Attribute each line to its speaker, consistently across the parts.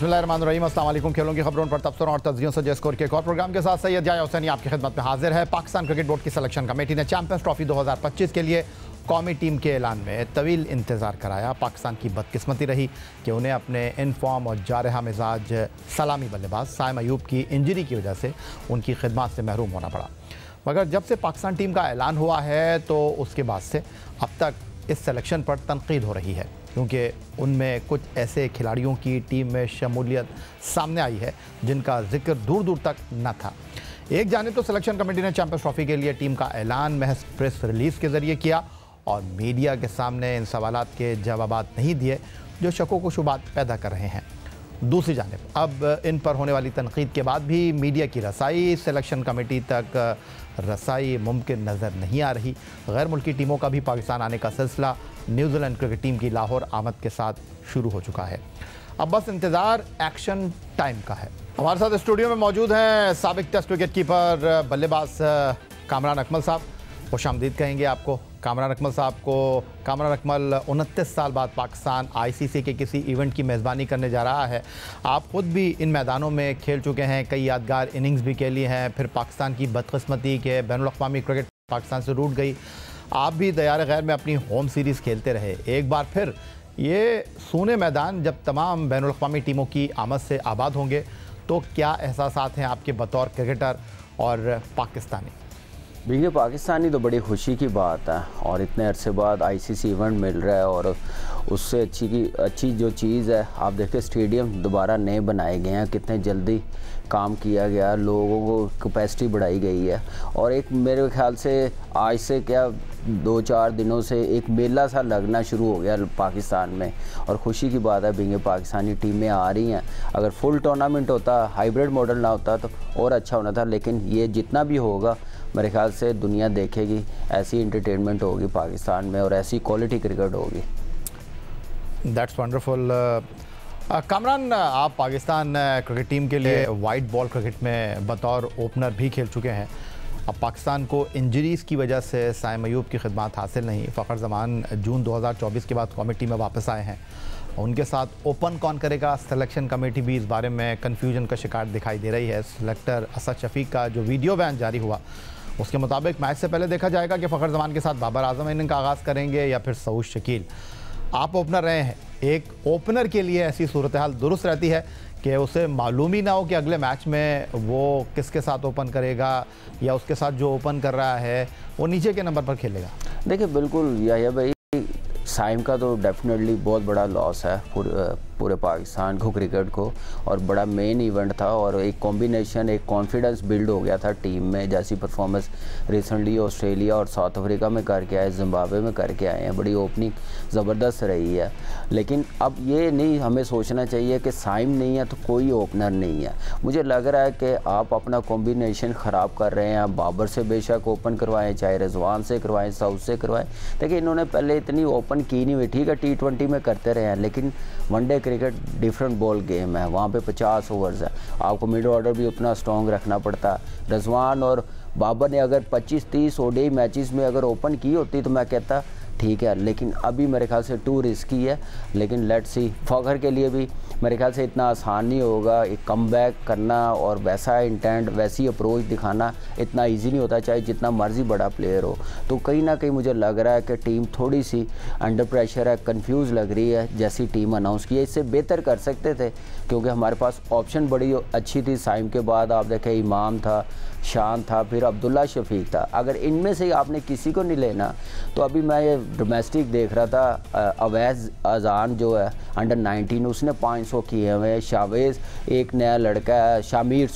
Speaker 1: बिस्मिल्लाहिर्रहमानिर्रहीम, अस्सलाम वालेकुम। खेलों की खबरों पर तबसरों और तज्जियों से स्कोर के एक और प्रोग्राम के साथ सैयद जाया हुसैनी आपकी खिदमत में हाजिर है। पाकिस्तान क्रिकेट बोर्ड की सिलेक्शन कमेटी ने चैंपियंस ट्रॉफी 2025 के लिए कौमी टीम के ऐलान में तवील इंतज़ार कराया। पाकिस्तान की बदकिस्मती रही कि उन्हें अपने इन फॉर्म और जारहा मिजाज सलामी बल्लेबाज साइम अयूब की इंजरी की वजह से उनकी खिदमत से महरूम होना पड़ा। मगर जब से पाकिस्तान टीम का ऐलान हुआ है तो उसके बाद से अब तक इस सिलेक्शन पर तनकीद हो रही है, क्योंकि उनमें कुछ ऐसे खिलाड़ियों की टीम में शमूलियत सामने आई है जिनका जिक्र दूर दूर तक न था। एक जानिब तो सिलेक्शन कमेटी ने चैंपियंस ट्रॉफी के लिए टीम का ऐलान महज प्रेस रिलीज़ के ज़रिए किया और मीडिया के सामने इन सवालात के जवाबात नहीं दिए जो शकों को शुबात पैदा कर रहे हैं। दूसरी जानिब अब इन पर होने वाली तनकीद के बाद भी मीडिया की रसाई, सिलेक्शन कमेटी तक रसाई मुमकिन नज़र नहीं आ रही। गैर मुल्की टीमों का भी पाकिस्तान आने का सिलसिला न्यूजीलैंड क्रिकेट टीम की लाहौर आमद के साथ शुरू हो चुका है। अब बस इंतज़ार एक्शन टाइम का है। हमारे साथ स्टूडियो में मौजूद हैं साबिक टेस्ट विकेट कीपर बल्लेबाज कामरान अकमल साहब। खुशामदीद कहेंगे आपको कामरान अकमल साहब को। कामरान अकमल 29 साल बाद पाकिस्तान आईसीसी के किसी इवेंट की मेज़बानी करने जा रहा है। आप ख़ुद भी इन मैदानों में खेल चुके हैं, कई यादगार इनिंग्स भी खेली हैं। फिर पाकिस्तान की बदकिस्मती के बैनुल-अक़वामी क्रिकेट पाकिस्तान से रूठ गई। आप भी दयार गैर में अपनी होम सीरीज़ खेलते रहे। एक बार फिर ये सूने मैदान जब तमाम बैनुल-अक़वामी टीमों की आमद से आबाद होंगे तो क्या एहसासात हैं आपके बतौर क्रिकेटर और पाकिस्तानी?
Speaker 2: देखिए, पाकिस्तानी तो बड़ी खुशी की बात है और इतने अरसे बाद आईसीसी इवेंट मिल रहा है और उससे अच्छी जो चीज़ है, आप देखिए स्टेडियम दोबारा नए बनाए गए हैं, कितने जल्दी काम किया गया, लोगों को कैपेसिटी बढ़ाई गई है और एक मेरे ख्याल से आज से क्या 2-4 दिनों से एक मेला सा लगना शुरू हो गया पाकिस्तान में और ख़ुशी की बात है बिंगे पाकिस्तानी टीमें आ रही हैं। अगर फुल टूर्नामेंट होता, हाइब्रिड मॉडल ना होता तो और अच्छा होना था, लेकिन ये जितना भी होगा मेरे ख्याल से दुनिया देखेगी, ऐसी इंटरटेनमेंट होगी पाकिस्तान में और ऐसी क्वालिटी क्रिकेट होगी।
Speaker 1: That's wonderful. कामरान, आप पाकिस्तान क्रिकेट टीम के लिए वाइट बॉल क्रिकेट में बतौर ओपनर भी खेल चुके हैं। अब पाकिस्तान को इंजरीज़ की वजह से साइम अयूब की खिदमत हासिल नहीं। फ़खर जमान जून 2024 के बाद कौमी टीम में वापस आए हैं। उनके साथ ओपन कौन करेगा, सिलेक्शन कमेटी भी इस बारे में कन्फ्यूजन का शिकार दिखाई दे रही है। सिलेक्टर असद शफीक का जो वीडियो बयान जारी हुआ उसके मुताबिक मैच से पहले देखा जाएगा कि फ़खर जमान के साथ बाबर आजम इनिंग का आगाज़ करेंगे या फिर सऊद शकील। आप ओपनर रहे हैं, एक ओपनर के लिए ऐसी सूरत हाल दुरुस्त रहती है कि उसे मालूम ही ना हो कि अगले मैच में वो किसके साथ ओपन करेगा या उसके साथ जो ओपन कर रहा है वो नीचे के नंबर पर खेलेगा?
Speaker 2: देखिए, बिल्कुल याहिया भाई, साइम का तो डेफिनेटली बहुत बड़ा लॉस है पूरे पाकिस्तान को, क्रिकेट को, और बड़ा मेन इवेंट था और एक कॉम्बिनेशन, एक कॉन्फिडेंस बिल्ड हो गया था टीम में। जैसी परफॉर्मेंस रिसेंटली ऑस्ट्रेलिया और साउथ अफ्रीका में करके आए, जिम्बाब्वे में करके आए हैं, बड़ी ओपनिंग ज़बरदस्त रही है। लेकिन अब ये नहीं हमें सोचना चाहिए कि साइम नहीं है तो कोई ओपनर नहीं है। मुझे लग रहा है कि आप अपना कॉम्बिनेशन ख़राब कर रहे हैं। आप बाबर से बेशक ओपन करवाएं, चाहे रिजवान से करवाएं, साउथ से करवाएं। देखिए, इन्होंने पहले इतनी ओपन की नहीं हुई, ठीक है T20 में करते रहे हैं, लेकिन one day cricket different ball game है, वहाँ पे 50 ओवर्स है, आपको मिड ऑर्डर भी उतना स्ट्रॉन्ग रखना पड़ता है। रिजवान और बाबर ने अगर 25-30 ओडीआई मैचेस में अगर ओपन की होती तो मैं कहता ठीक है, लेकिन अभी मेरे ख्याल से टू रिस्की है। लेकिन लेट्स सी, फ़खर के लिए भी मेरे ख्याल से इतना आसान नहीं होगा। एक कमबैक करना और वैसा इंटेंट, वैसी अप्रोच दिखाना इतना इजी नहीं होता, चाहे जितना मर्जी बड़ा प्लेयर हो। तो कहीं ना कहीं मुझे लग रहा है कि टीम थोड़ी सी अंडर प्रेशर है, कंफ्यूज लग रही है। जैसी टीम अनाउंस की है, इससे बेहतर कर सकते थे क्योंकि हमारे पास ऑप्शन बड़ी अच्छी थी। साइम के बाद आप देखें इमाम था, शान था, फिर अब्दुल्ला शफीक था। अगर इनमें से आपने किसी को नहीं लेना तो अभी मैं ये डोमेस्टिक देख रहा था, अवैज़ अजान जो है अंडर 19 उसने 500 किए हुए हैं। शावेज़ एक नया लड़का है, शामिर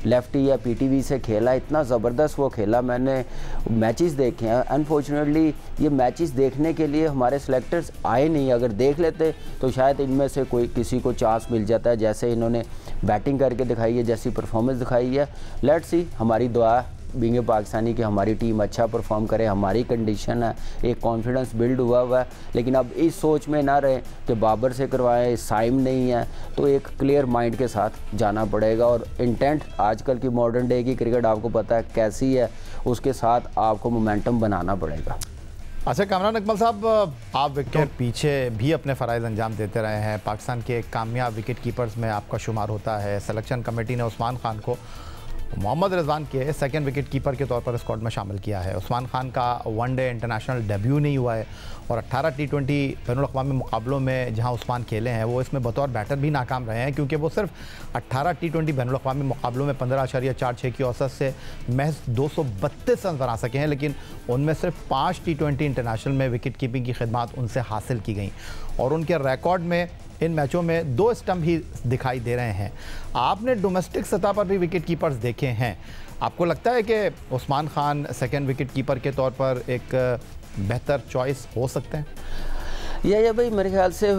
Speaker 2: लेफ्टी है, पीटीवी से खेला, इतना ज़बरदस्त वो खेला। मैंने मैचेस देखे हैं। अनफॉर्चुनेटली ये मैचेस देखने के लिए हमारे सेलेक्टर्स आए नहीं। अगर देख लेते तो शायद इनमें से कोई किसी को चांस मिल जाता है, जैसे इन्होंने बैटिंग करके दिखाई है, जैसी परफॉर्मेंस दिखाई है। लेट्स सी, हमारी दुआ बिंगे पाकिस्तानी की हमारी टीम अच्छा परफॉर्म करे, हमारी कंडीशन है, एक कॉन्फिडेंस बिल्ड हुआ है। लेकिन अब इस सोच में ना रहे कि बाबर से करवाएं, साइम नहीं है, तो एक क्लियर माइंड के साथ जाना पड़ेगा। और इंटेंट आजकल की मॉडर्न डे की क्रिकेट आपको पता है कैसी है, उसके साथ आपको मोमेंटम बनाना पड़ेगा।
Speaker 1: अच्छा कामरान अकमल साहब, आप विकेट पीछे भी अपने फ़राइज़ अंजाम देते रहे हैं। पाकिस्तान के कामयाब विकेट कीपर्स में आपका शुमार होता है। सिलेक्शन कमेटी ने उस्मान खान को मोहम्मद रिजवान के सेकंड विकेट कीपर के तौर पर स्क्वाड में शामिल किया है। उस्मान खान का वनडे इंटरनेशनल डेब्यू नहीं हुआ है और 18 T20 बैनुल-अक़वामी मुकाबलों में जहां उस्मान खेले हैं वो इसमें बतौर बैटर भी नाकाम रहे हैं, क्योंकि वो सिर्फ 18 T20 बैनुल-अक़वामी मुकाबलों में 15.46 की औसत से महज 232 रन बना सके हैं, लेकिन उनमें सिर्फ 5 T20 इंटरनेशनल में विकेट कीपिंग की खिदमात उनसे हासिल की गई और उनके रिकॉर्ड में इन मैचों में 2 स्टंप ही दिखाई दे रहे हैं। आपने डोमेस्टिक सतह पर भी विकेट कीपर्स देखे हैं, आपको लगता है कि Usman Khan second wicket keeper के तौर पर एक बेहतर चॉइस हो सकते हैं?
Speaker 2: ये भाई मेरे ख्याल से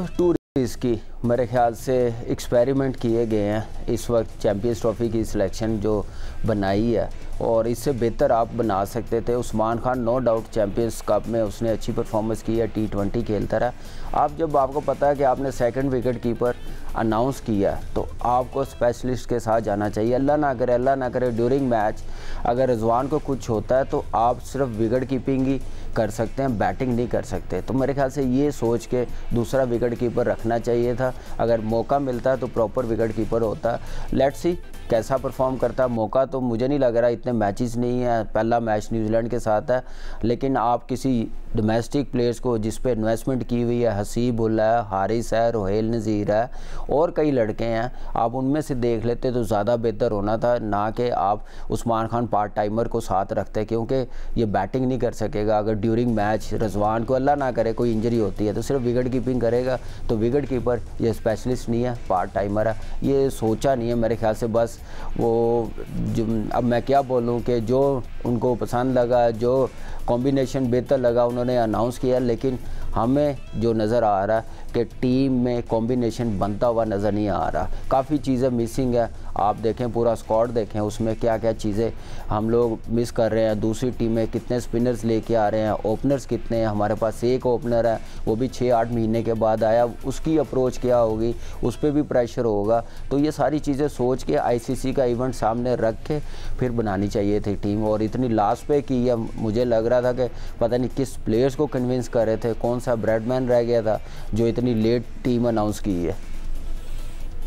Speaker 2: इसकी मेरे ख्याल से एक्सपेरिमेंट किए गए हैं इस वक्त। चैम्पियंस ट्रॉफी की सिलेक्शन जो बनाई है और इससे बेहतर आप बना सकते थे। Usman Khan no doubt champions cup में उसने अच्छी परफॉर्मेंस की है, T20 खेलता रहा। आप जब आपको पता है कि आपने सेकंड विकेट कीपर अनाउंस किया तो आपको स्पेशलिस्ट के साथ जाना चाहिए। अल्लाह ना करे ड्यूरिंग मैच अगर रिजवान को कुछ होता है तो आप सिर्फ विकेट कीपिंग ही कर सकते हैं, बैटिंग नहीं कर सकते। तो मेरे ख्याल से ये सोच के दूसरा विकेट कीपर रखना चाहिए था। अगर मौका मिलता है तो प्रॉपर विकेट कीपर होता। लेट्स सी कैसा परफॉर्म करता। मौका तो मुझे नहीं लग रहा, इतने मैचेस नहीं है, पहला मैच न्यूजीलैंड के साथ है, लेकिन आप किसी डोमेस्टिक प्लेयर्स को जिस पे इन्वेस्टमेंट की हुई है, हसीब उल है, हारिस है, रोहेल नज़ीर है और कई लड़के हैं, आप उनमें से देख लेते तो ज़्यादा बेहतर होना था, ना कि आप उस्मान खान पार्ट टाइमर को साथ रखते, क्योंकि ये बैटिंग नहीं कर सकेगा। अगर ड्यूरिंग मैच रिजवान को अल्लाह ना करे कोई इंजरी होती है तो सिर्फ विकेट कीपिंग करेगा, तो विकेट कीपर ये स्पेशलिस्ट नहीं है, पार्ट टाइमर है। ये सोचा नहीं है मेरे ख्याल से, बस वो जो अब मैं क्या बोलूँ कि जो उनको पसंद लगा, जो कॉम्बिनेशन बेहतर लगा उन्होंने अनाउंस किया, लेकिन हमें जो नज़र आ रहा है कि टीम में कॉम्बिनेशन बनता हुआ नज़र नहीं आ रहा। काफ़ी चीज़ें मिसिंग है। आप देखें पूरा स्क्वाड देखें, उसमें क्या क्या चीज़ें हम लोग मिस कर रहे हैं। दूसरी टीमें कितने स्पिनर्स लेके आ रहे हैं, ओपनर्स कितने हैं। हमारे पास एक ओपनर है, वो भी 6-8 महीने के बाद आया, उसकी अप्रोच क्या होगी, उस पर भी प्रेशर होगा। तो ये सारी चीज़ें सोच के ICC का इवेंट सामने रख के फिर बनानी चाहिए थी टीम, और इतनी लास्ट पे की है। मुझे लग रहा था कि पता नहीं किस प्लेयर्स को कन्विंस कर रहे थे, कौन सा ब्रैडमैन रह गया था जो इतनी लेट टीम अनाउंस की है।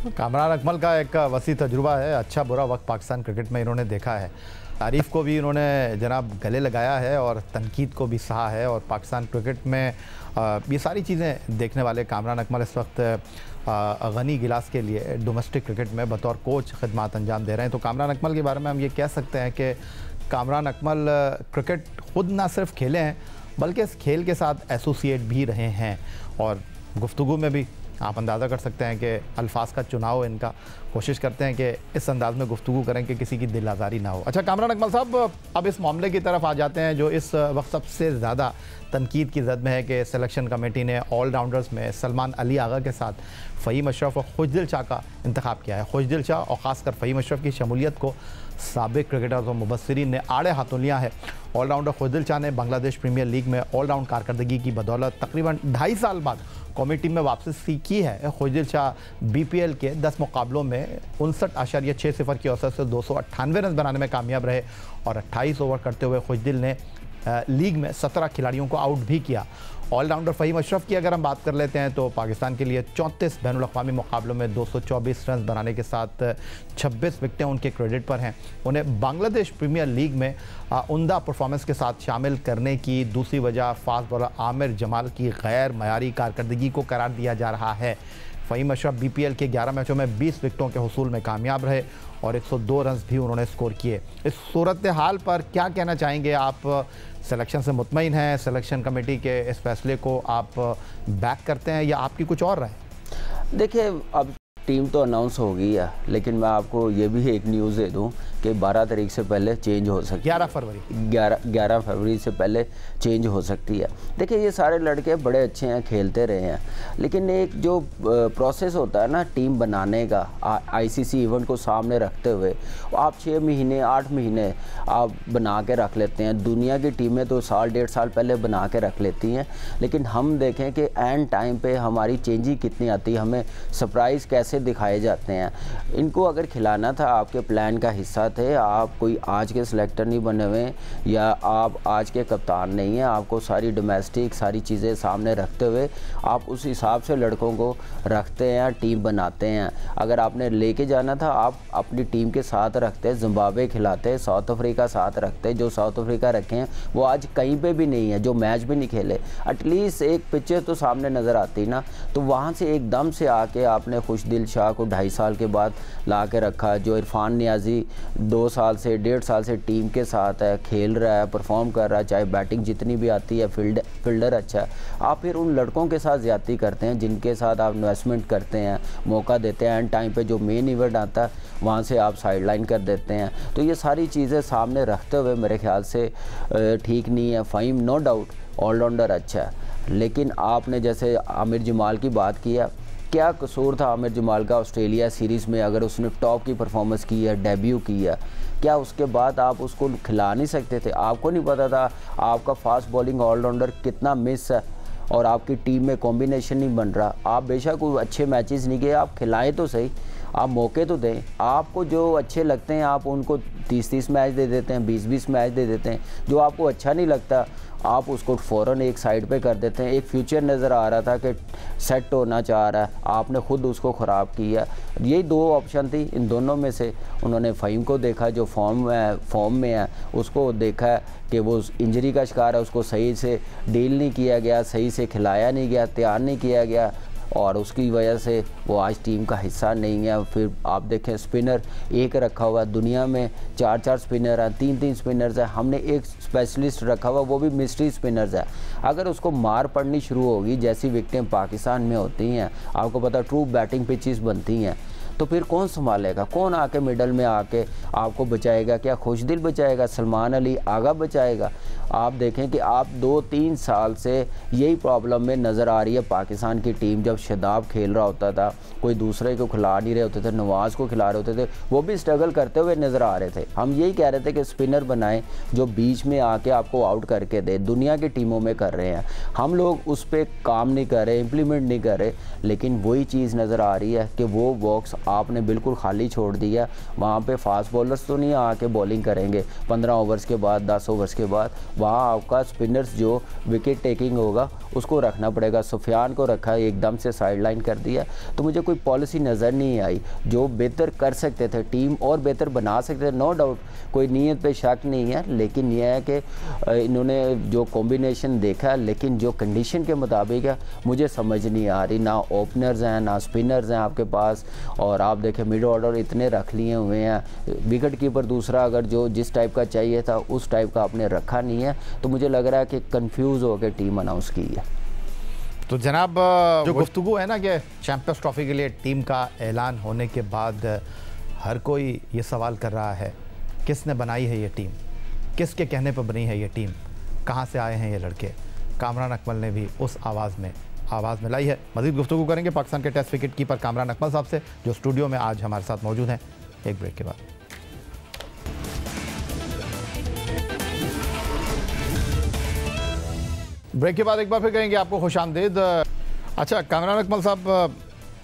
Speaker 1: कामरान अकमल का एक वसी तजुर्बा है, अच्छा बुरा वक्त पाकिस्तान क्रिकेट में इन्होंने देखा है। तारीफ़ को भी इन्होंने जनाब गले लगाया है और तनकीद को भी सहा है, और पाकिस्तान क्रिकेट में ये सारी चीज़ें देखने वाले कामरान अकमल इस वक्त गनी गिलास के लिए डोमेस्टिक क्रिकेट में बतौर कोच खिदमत अंजाम दे रहे हैं। तो कामरान अकमल के बारे में हम ये कह सकते हैं कि कामरान अकमल क्रिकेट खुद ना सिर्फ खेले हैं बल्कि इस खेल के साथ एसोसिएट भी रहे हैं, और गुफ्तगू में भी आप अंदाज़ा कर सकते हैं कि अल्फाज का चुनाव इनका कोशिश करते हैं कि इस अंदाज़ में गुफ्तगू करें कि किसी की दिल आज़ारी ना हो। अच्छा कामरान अकमल साहब, अब इस मामले की तरफ आ जाते हैं जो इस वक्त सबसे ज़्यादा तनकीद की जद में है कि सिलेक्शन कमेटी ने ऑलराउंडर्स में सलमान अली आगा के साथ फ़हीम अशरफ और खुशदिल शाह का इंतखाब किया है। खुशदिल शाह और ख़ासकर फ़हीम अशरफ की शमूलियत को साबिक क्रिकेटर्स और मुबस्सिरीन ने आड़े हाथों लिया है। ऑलराउंडर खुशदिल शाह ने बांग्लादेश प्रीमियर लीग में ऑलराउंड कारकर्दगी की बदौलत तकरीबन 2.5 साल बाद कौमी टीम में वापसी की है। खुशदिल शाह BPL के 10 मुकाबलों में 59.60 की औसत से 298 रन बनाने में कामयाब रहे, और 28 ओवर करते हुए खुशदिल ने लीग में 17 खिलाड़ियों को आउट भी किया। ऑलराउंडर फ़हीम अशरफ की अगर हम बात कर लेते हैं तो पाकिस्तान के लिए 34 बैनुल-अक़वामी मुकाबलों में 224 रन बनाने के साथ 26 विकेटें उनके क्रेडिट पर हैं। उन्हें बांग्लादेश प्रीमियर लीग में उम्दा परफॉर्मेंस के साथ शामिल करने की दूसरी वजह फास्ट बॉलर आमिर जमाल की गैर मयारी कारकर्दगी को करार दिया जा रहा है। फ़हीम अशरफ BPL के 11 मैचों में 20 विकेटों के हुसूल में कामयाब रहे और 102 रन भी उन्होंने स्कोर किए। इस सूरत हाल पर क्या कहना चाहेंगे आप? सिलेक्शन से मुतमईन हैं? सिलेक्शन कमेटी के इस फैसले को आप बैक करते हैं या आपकी कुछ और राय?
Speaker 2: देखिए, अब टीम तो अनाउंस हो गई है, लेकिन मैं आपको ये भी एक न्यूज़ दे दूं कि 12 तारीख से पहले चेंज हो सकती है। 11 फरवरी से पहले चेंज हो सकती है। देखिए, ये सारे लड़के बड़े अच्छे हैं, खेलते रहे हैं, लेकिन एक जो प्रोसेस होता है ना टीम बनाने का, ICC इवेंट को सामने रखते हुए आप 6 महीने 8 महीने आप बना के रख लेते हैं। दुनिया की टीमें तो साल 1.5 साल पहले बना के रख लेती हैं, लेकिन हम देखें कि एंड टाइम पे हमारी चेंजिंग कितनी आती है, हमें सरप्राइज़ कैसे दिखाए जाते हैं। इनको अगर खिलाना था, आपके प्लान का हिस्सा थे, आप कोई आज के सिलेक्टर नहीं बने हुए या आप आज के कप्तान नहीं हैं। आपको सारी डोमेस्टिक सारी चीज़ें सामने रखते हुए आप उस हिसाब से लड़कों को रखते हैं, टीम बनाते हैं। अगर आपने लेके जाना था, आप अपनी टीम के साथ रखते, जिम्बाब्वे खिलाते, साउथ अफ्रीका साथ रखते। जो साउथ अफ्रीका रखे हैं वो आज कहीं पे भी नहीं है, जो मैच भी नहीं खेले। एटलीस्ट एक पिक्चर तो सामने नज़र आती ना, तो वहाँ से एकदम से आके आपने खुशदिल शाह को 2.5 साल के बाद ला के रखा। जो इरफान नियाजी 2 साल से 1.5 साल से टीम के साथ है, खेल रहा है, परफॉर्म कर रहा है, चाहे बैटिंग जितनी भी आती है, फील्डर अच्छा है। आप फिर उन लड़कों के साथ ज़्यादती करते हैं जिनके साथ आप इन्वेस्टमेंट करते हैं, मौका देते हैं। एंड टाइम पे जो मेन इवेंट आता है वहाँ से आप साइडलाइन कर देते हैं। तो ये सारी चीज़ें सामने रखते हुए मेरे ख्याल से ठीक नहीं है। फ़हीम नो डाउट ऑलराउंडर अच्छा है, लेकिन आपने जैसे आमिर जमाल की बात की है, क्या कसूर था आमिर जमाल का ऑस्ट्रेलिया सीरीज़ में? अगर उसने टॉप की परफॉर्मेंस की है, डेब्यू की है, क्या उसके बाद आप उसको खिला नहीं सकते थे? आपको नहीं पता था आपका फास्ट बॉलिंग ऑलराउंडर कितना मिस है और आपकी टीम में कॉम्बिनेशन नहीं बन रहा? आप बेशक कोई अच्छे मैचेस नहीं किए, आप खिलाएं तो सही, आप मौके तो दें। आपको जो अच्छे लगते हैं आप उनको 30-30 मैच दे देते हैं, 20-20 मैच दे देते हैं। जो आपको अच्छा नहीं लगता आप उसको फ़ौरन एक साइड पे कर देते हैं। एक फ्यूचर नज़र आ रहा था कि सेट होना चाह रहा है, आपने ख़ुद उसको ख़राब किया। यही 2 ऑप्शन थी, इन दोनों में से उन्होंने फ़हीम को देखा जो फॉर्म में है, उसको देखा कि वो इंजरी का शिकार है, उसको सही से डील नहीं किया गया, सही से खिलाया नहीं गया, तैयार नहीं किया गया और उसकी वजह से वो आज टीम का हिस्सा नहीं है। फिर आप देखें स्पिनर एक रखा हुआ, दुनिया में 4-4 स्पिनर हैं, 3-3 स्पिनर्स हैं, हमने एक स्पेशलिस्ट रखा हुआ, वो भी मिस्ट्री स्पिनर्स है। अगर उसको मार पड़नी शुरू होगी जैसी विकेटें पाकिस्तान में होती हैं, आपको पता ट्रू बैटिंग पिचेस बनती हैं, तो फिर कौन संभालेगा? कौन आके मिडल में आके आपको बचाएगा? क्या खुशदिल बचाएगा? सलमान अली आगा बचाएगा? आप देखें कि आप 2-3 साल से यही प्रॉब्लम में नज़र आ रही है पाकिस्तान की टीम। जब शादाब खेल रहा होता था, कोई दूसरे को खिला नहीं रहे होते थे, नवाज़ को खिला रहे होते थे, वो भी स्ट्रगल करते हुए नज़र आ रहे थे। हम यही कह रहे थे कि स्पिनर बनाएं जो बीच में आके आपको आउट करके दे। दुनिया की टीमों में कर रहे हैं, हम लोग उस पर काम नहीं कर रहे, इम्प्लीमेंट नहीं कर रहे, लेकिन वही चीज़ नज़र आ रही है कि वो बॉक्स आपने बिल्कुल खाली छोड़ दिया। वहाँ पे फास्ट बॉलर्स तो नहीं आके बॉलिंग करेंगे 15 ओवर्स के बाद, 10 ओवर्स के बाद। वहाँ आपका स्पिनर्स जो विकेट टेकिंग होगा उसको रखना पड़ेगा। सुफियान को रखा, एकदम से साइडलाइन कर दिया। तो मुझे कोई पॉलिसी नज़र नहीं आई जो बेहतर कर सकते थे, टीम और बेहतर बना सकते थे। नो डाउट कोई नीयत पे शक नहीं है, लेकिन यह है कि इन्होंने जो कॉम्बिनेशन देखा, लेकिन जो कंडीशन के मुताबिक है मुझे समझ नहीं आ रही। ना ओपनर्स हैं ना स्पिनर्स हैं आपके पास, और आप देखें मिड ऑर्डर इतने रख लिए हुए हैं। विकेट कीपर दूसरा अगर जो जिस टाइप का चाहिए था उस टाइप का आपने रखा नहीं है, तो मुझे लग रहा है कि कंफ्यूज होकर टीम अनाउंस की है।
Speaker 1: तो जनाब जो गुफ्तगू है ना कि चैंपियंस ट्रॉफी के लिए टीम का ऐलान होने के बाद हर कोई ये सवाल कर रहा है किसने बनाई है ये टीम, किसके कहने पर बनी है ये टीम, कहाँ से आए हैं ये लड़के। कामरान अकमल ने भी उस आवाज़ मिलाई है। मज़ीद गुफ्तगू करेंगे पाकिस्तान के test wicket keeper Kamran Akmal साहब से, जो स्टूडियो में आज हमारे साथ मौजूद हैं, एक ब्रेक के बाद। ब्रेक के बाद एक बार फिर कहेंगे आपको खुशामदीद। अच्छा कामरान अकमल साहब,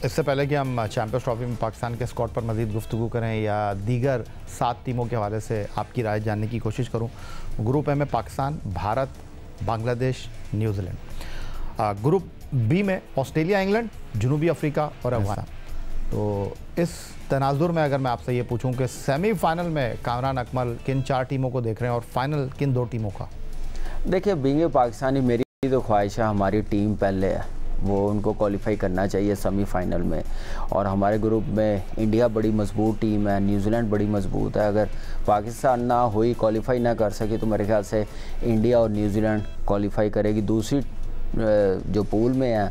Speaker 1: इससे पहले कि हम चैंपियंस ट्रॉफी में पाकिस्तान के स्क्वाड पर मज़ीद गुफ्तगू करें या दीगर 7 टीमों के हवाले से आपकी राय जानने की कोशिश करूं, ग्रुप ए में Pakistan, Bharat, Bangladesh, New Zealand. Group B में ऑस्ट्रेलिया, इंग्लैंड, जनूबी अफ्रीका और अफगानिस्तान। तो इस तनाजुर में अगर मैं आपसे ये पूछूं कि सेमीफाइनल में कामरान अकमल किन 4 टीमों को देख रहे हैं और फाइनल किन 2 टीमों का?
Speaker 2: देखिए बींगे पाकिस्तानी, मेरी तो ख्वाहिश है हमारी टीम पहले है, वो उनको क्वालिफाई करना चाहिए सेमीफाइनल में। और हमारे ग्रुप में इंडिया बड़ी मजबूत टीम है, न्यूजीलैंड बड़ी मजबूत है। अगर पाकिस्तान ना हुई, क्वालिफाई ना कर सके, तो मेरे ख्याल से इंडिया और न्यूजीलैंड क्वालिफाई करेगी। दूसरी जो पूल में है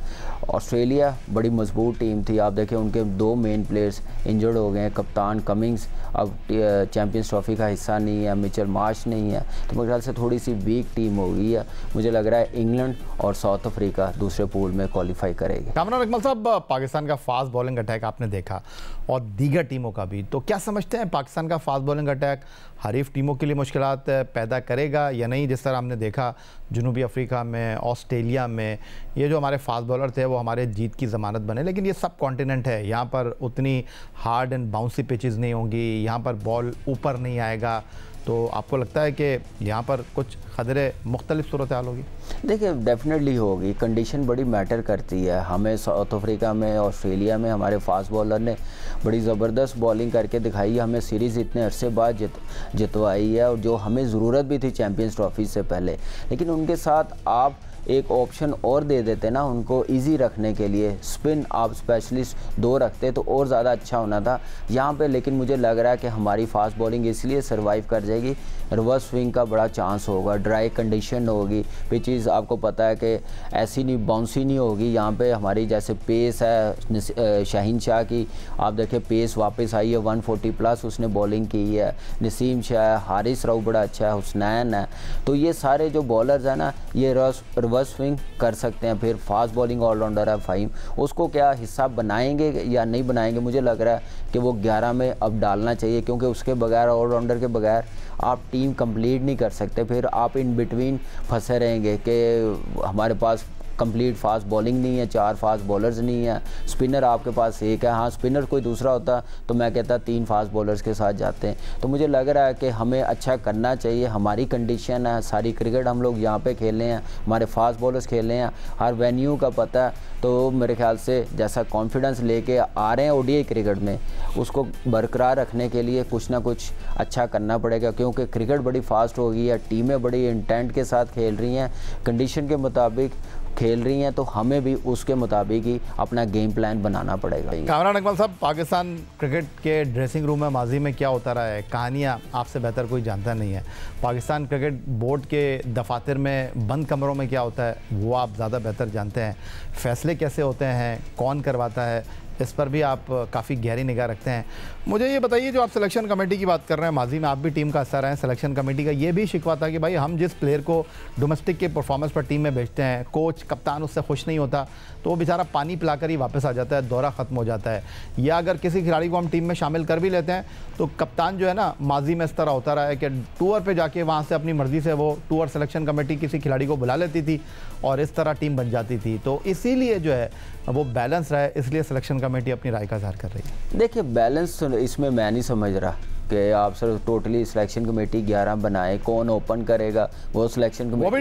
Speaker 2: ऑस्ट्रेलिया बड़ी मजबूत टीम थी, आप देखें उनके 2 मेन प्लेयर्स इंजर्ड हो गए हैं। कप्तान कमिंग्स अब चैंपियंस ट्रॉफी का हिस्सा नहीं है, मिचेल मार्श नहीं है, तो मेरे ख्याल से थोड़ी सी वीक टीम हो गई है। मुझे लग रहा है इंग्लैंड और साउथ अफ्रीका दूसरे पूल में क्वालिफाई करेगी।
Speaker 1: कामरान अकमल साहब, पाकिस्तान का फास्ट बॉलिंग अटैक आपने देखा और दीगर टीमों का भी, तो क्या समझते हैं पाकिस्तान का फास्ट बॉलिंग अटैक हरीफ टीमों के लिए मुश्किलात पैदा करेगा या नहीं? जिस तरह हमने देखा जनूबी अफ्रीका में, ऑस्ट्रेलिया में ये जो हमारे फास्ट बॉलर थे वो हमारे जीत की ज़मानत बने, लेकिन ये सब कॉन्टिनेंट है, यहाँ पर उतनी हार्ड एंड बाउंसी पिचेस नहीं होंगी, यहाँ पर बॉल ऊपर नहीं आएगा, तो आपको लगता है कि यहाँ पर कुछ खतरे मुख्तलिफ सूरत हाल होगी?
Speaker 2: देखिए डेफिनेटली होगी, कंडीशन बड़ी मैटर करती है। हमें साउथ अफ्रीका में, ऑस्ट्रेलिया में हमारे फास्ट बॉलर ने बड़ी ज़बरदस्त बॉलिंग करके दिखाई है, हमें सीरीज़ इतने अरसे बाद जितवाई है, और जो हमें ज़रूरत भी थी चैम्पियंस ट्रॉफी से पहले। लेकिन उनके साथ आप एक ऑप्शन और दे देते ना उनको इजी रखने के लिए, स्पिन आप स्पेशलिस्ट 2 रखते तो और ज़्यादा अच्छा होना था यहाँ पे। लेकिन मुझे लग रहा है कि हमारी फास्ट बॉलिंग इसलिए सर्वाइव कर जाएगी, रिवर्स स्विंग का बड़ा चांस होगा, ड्राई कंडीशन होगी, पिचेस आपको पता है कि ऐसी नहीं बाउंसी नहीं होगी। यहाँ पे हमारी जैसे पेस है शाहीन शाह की, आप देखें पेस वापस आई है 140 प्लस उसने बॉलिंग की है, नसीम शाह, हारिस राव बड़ा अच्छा है, हुसनैन है, तो ये सारे जो बॉलर्स हैं ना ये रिवर्स स्विंग कर सकते हैं। फिर फास्ट बॉलिंग ऑलराउंडर है फ़हीम, उसको क्या हिस्सा बनाएंगे या नहीं बनाएंगे, मुझे लग रहा है कि वो 11 में अब डालना चाहिए, क्योंकि उसके बगैर, ऑलराउंडर के बगैर आप टीम कंप्लीट नहीं कर सकते। फिर आप इन बिटवीन फंसे रहेंगे कि हमारे पास कंप्लीट फास्ट बॉलिंग नहीं है, 4 फास्ट बॉलर्स नहीं है, स्पिनर आपके पास 1 है। हाँ स्पिनर कोई दूसरा होता तो मैं कहता 3 फास्ट बॉलर्स के साथ जाते हैं। तो मुझे लग रहा है कि हमें अच्छा करना चाहिए, हमारी कंडीशन है, सारी क्रिकेट हम लोग यहाँ पे खेल रहे हैं, हमारे फास्ट बॉलर्स खेल रहे हैं, हर वेन्यू का पता है, तो मेरे ख्याल से जैसा कॉन्फिडेंस लेके आ रहे हैं ओडीआई क्रिकेट में, उसको बरकरार रखने के लिए कुछ ना कुछ अच्छा करना पड़ेगा, क्योंकि क्रिकेट बड़ी फास्ट हो गई है, टीमें बड़ी इंटेंट के साथ खेल रही हैं, कंडीशन के मुताबिक खेल रही हैं, तो हमें भी उसके मुताबिक ही अपना गेम प्लान बनाना पड़ेगा।
Speaker 1: कामरान अकमल साहब, पाकिस्तान क्रिकेट के ड्रेसिंग रूम में माजी में क्या होता रहा है, कहानियाँ आपसे बेहतर कोई जानता नहीं है। पाकिस्तान क्रिकेट बोर्ड के दफातर में बंद कमरों में क्या होता है वो आप ज़्यादा बेहतर जानते हैं, फैसले कैसे होते हैं, कौन करवाता है, इस पर भी आप काफ़ी गहरी निगाह रखते हैं। मुझे ये बताइए, जो आप सिलेक्शन कमेटी की बात कर रहे हैं, माजी में आप भी टीम का हिस्सा रहे हैं, सिलेक्शन कमेटी का ये भी शिकवा था कि भाई हम जिस प्लेयर को डोमेस्टिक के परफॉर्मेंस पर टीम में भेजते हैं, कोच कप्तान उससे खुश नहीं होता तो वो बेचारा पानी पिलाकर ही वापस आ जाता है, दौरा ख़त्म हो जाता है। या अगर किसी खिलाड़ी को हम टीम में शामिल कर भी लेते हैं तो कप्तान जो है ना, माजी में इस तरह होता रहा है कि टूर पर जाके वहाँ से अपनी मर्ज़ी से वो टूर सिलेक्शन कमेटी किसी खिलाड़ी को बुला लेती थी और इस तरह टीम बन जाती थी। तो इसीलिए जो है वो बैलेंस रहा है, इसलिए सिलेक्शन कमेटी अपनी राय का इज़हार कर रही है।
Speaker 2: देखिए बैलेंस इसमें मैं नहीं समझ रहा कि आप सर टोटली सिलेक्शन कमेटी 11 बनाए, कौन ओपन करेगा वो सिलेक्शन कमेटी
Speaker 1: वो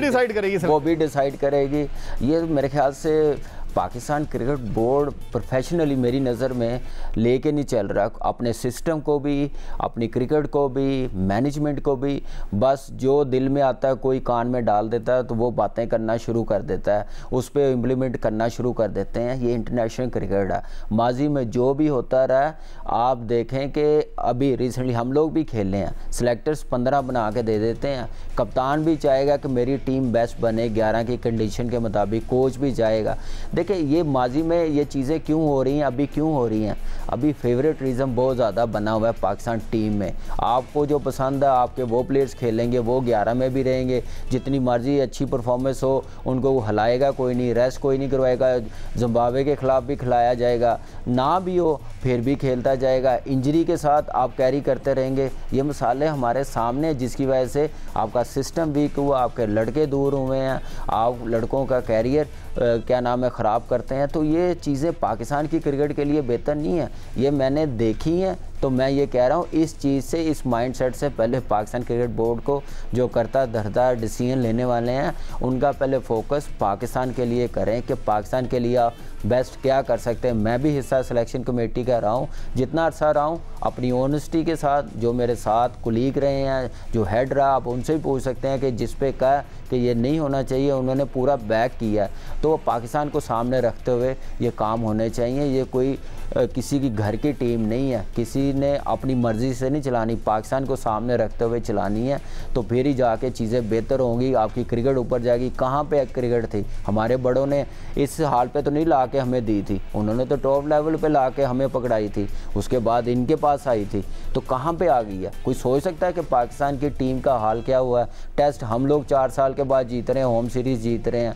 Speaker 1: भी डिसाइड करेगी।
Speaker 2: ये मेरे ख्याल से पाकिस्तान क्रिकेट बोर्ड प्रोफेशनली मेरी नज़र में लेके नहीं चल रहा, अपने सिस्टम को भी, अपनी क्रिकेट को भी, मैनेजमेंट को भी, बस जो दिल में आता है कोई कान में डाल देता है तो वो बातें करना शुरू कर देता है, उस पर इम्प्लीमेंट करना शुरू कर देते हैं। ये इंटरनेशनल क्रिकेट है, माजी में जो भी होता रहा आप देखें कि अभी रिसेंटली हम लोग भी खेले हैं, सिलेक्टर्स 15 बना के दे देते हैं, कप्तान भी चाहेगा कि मेरी टीम बेस्ट बने 11 की कंडीशन के मुताबिक, कोच भी चाहेगा। देखिए ये माजी में ये चीज़ें क्यों हो रही हैं, अभी क्यों हो रही हैं, अभी फेवरेटिज्म बहुत ज़्यादा बना हुआ है पाकिस्तान टीम में। आपको जो पसंद है आपके वो प्लेयर्स खेलेंगे, वो 11 में भी रहेंगे, जितनी मर्जी अच्छी परफॉर्मेंस हो उनको वो हिलाएगा कोई नहीं, रेस्ट कोई नहीं करवाएगा, जिम्बाब्वे के ख़िलाफ़ भी खिलाया जाएगा, ना भी हो फिर भी खेलता जाएगा, इंजरी के साथ आप कैरी करते रहेंगे। ये मसाले हमारे सामने, जिसकी वजह से आपका सिस्टम वीक हुआ, आपके लड़के दूर हुए हैं, आप लड़कों का कैरियर क्या नाम है ख़राब करते हैं। तो ये चीज़ें पाकिस्तान की क्रिकेट के लिए बेहतर नहीं है, ये मैंने देखी हैं। तो मैं ये कह रहा हूँ इस चीज़ से, इस माइंडसेट से पहले पाकिस्तान क्रिकेट बोर्ड को, जो करता धरता डिसीजन लेने वाले हैं, उनका पहले फोकस पाकिस्तान के लिए करें कि पाकिस्तान के लिए आप बेस्ट क्या कर सकते हैं। मैं भी हिस्सा सिलेक्शन कमेटी का रहा हूँ, जितना अर्सा रहा हूँ अपनी ऑनेस्टी के साथ, जो मेरे साथ कुलीग रहे हैं, जो हेड रहा, आप उनसे भी पूछ सकते हैं कि जिस पे कहा कि ये नहीं होना चाहिए उन्होंने पूरा बैक किया। तो पाकिस्तान को सामने रखते हुए ये काम होने चाहिए। ये कोई किसी की घर की टीम नहीं है, किसी ने अपनी मर्ज़ी से नहीं चलानी, पाकिस्तान को सामने रखते हुए चलानी है, तो फिर ही जाके चीज़ें बेहतर होंगी, आपकी क्रिकेट ऊपर जाएगी। कहाँ पे क्रिकेट थी, हमारे बड़ों ने इस हाल पे तो नहीं ला के हमें दी थी, उन्होंने तो टॉप लेवल पे ला के हमें पकड़ाई थी, उसके बाद इनके पास आई थी, तो कहाँ पे आ गई है। कोई सोच सकता है कि पाकिस्तान की टीम का हाल क्या हुआ है। टेस्ट हम लोग 4 साल के बाद जीत रहे हैं, होम सीरीज़ जीत रहे हैं।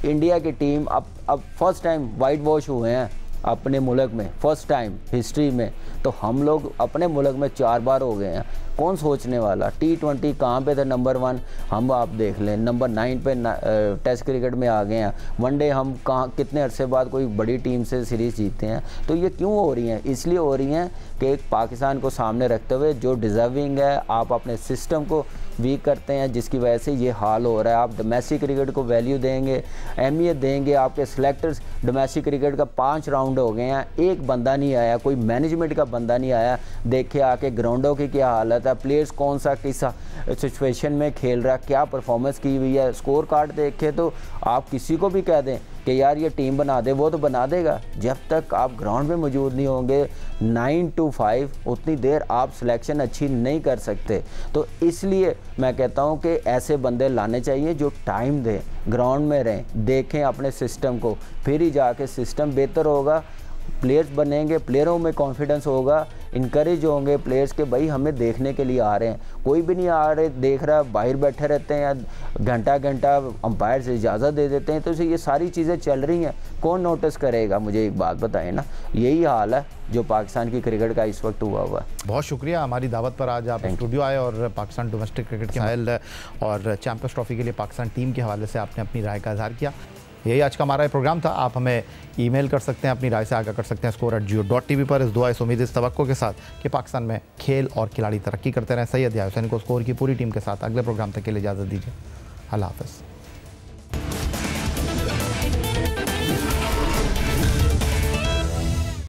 Speaker 2: इंडिया की टीम अब फर्स्ट टाइम वाइट वॉश हुए हैं अपने मुल्क में, फर्स्ट टाइम हिस्ट्री में। तो हम लोग अपने मुल्क में 4 बार हो गए हैं। कौन सोचने वाला। T20 कहाँ पे थे नंबर 1, हम आप देख लें नंबर 9 पे टेस्ट क्रिकेट में आ गए हैं। वनडे हम कहाँ कितने अरसे बाद कोई बड़ी टीम से सीरीज़ जीतते हैं। तो ये क्यों हो रही हैं? इसलिए हो रही हैं कि पाकिस्तान को सामने रखते हुए जो डिज़र्विंग है आप अपने सिस्टम को वीक करते हैं, जिसकी वजह से ये हाल हो रहा है। आप डोमेस्टिक क्रिकेट को वैल्यू देंगे, अहमियत देंगे। आपके सिलेक्टर्स डोमेस्टिक क्रिकेट का 5 राउंड हो गए हैं, एक बंदा नहीं आया, कोई मैनेजमेंट का बंदा नहीं आया। देखे आके ग्राउंडों की क्या हालत है, प्लेयर्स कौन सा किस सिचुएशन में खेल रहा है, क्या परफॉर्मेंस की हुई है। स्कोर कार्ड देखे तो आप किसी को भी कह दें कि यार ये टीम बना दे, वो तो बना देगा। जब तक आप ग्राउंड में मौजूद नहीं होंगे 9 to 5 उतनी देर आप सिलेक्शन अच्छी नहीं कर सकते। तो इसलिए मैं कहता हूँ कि ऐसे बंदे लाने चाहिए जो टाइम दें, ग्राउंड में रहें, देखें अपने सिस्टम को, फिर ही जाके सिस्टम बेहतर होगा। प्लेयर्स बनेंगे, प्लेयरों में कॉन्फिडेंस होगा, इनकरेज होंगे प्लेयर्स के भाई हमें देखने के लिए आ रहे हैं। कोई भी नहीं आ रहे देख रहा, बाहर बैठे रहते हैं या घंटा घंटा अंपायर से इजाज़त दे देते हैं। तो ये सारी चीज़ें चल रही हैं, कौन नोटिस करेगा? मुझे एक बात बताएं ना, यही हाल है जो पाकिस्तान की क्रिकेट का इस वक्त हुआ है।
Speaker 1: बहुत शुक्रिया हमारी दावत पर आज आप स्टूडियो आए और पाकिस्तान डोमेस्टिक क्रिकेट के मसाइल और चैंपियंस ट्रॉफी के लिए पाकिस्तान टीम के हवाले से आपने अपनी राय का इजहार किया। यही आज का हमारा प्रोग्राम था। आप हमें ईमेल कर सकते हैं, अपनी राय से आगाह कर सकते हैं score@jio.tv पर। इस दुआ, इस उम्मीद, इस तवक्को के साथ कि पाकिस्तान में खेल और खिलाड़ी तरक्की करते रहें। सैयद याहिया हुसैन को स्कोर की पूरी टीम के साथ अगले प्रोग्राम तक के लिए इजाज़त दीजिए। अल्लाह हाफ़िज़।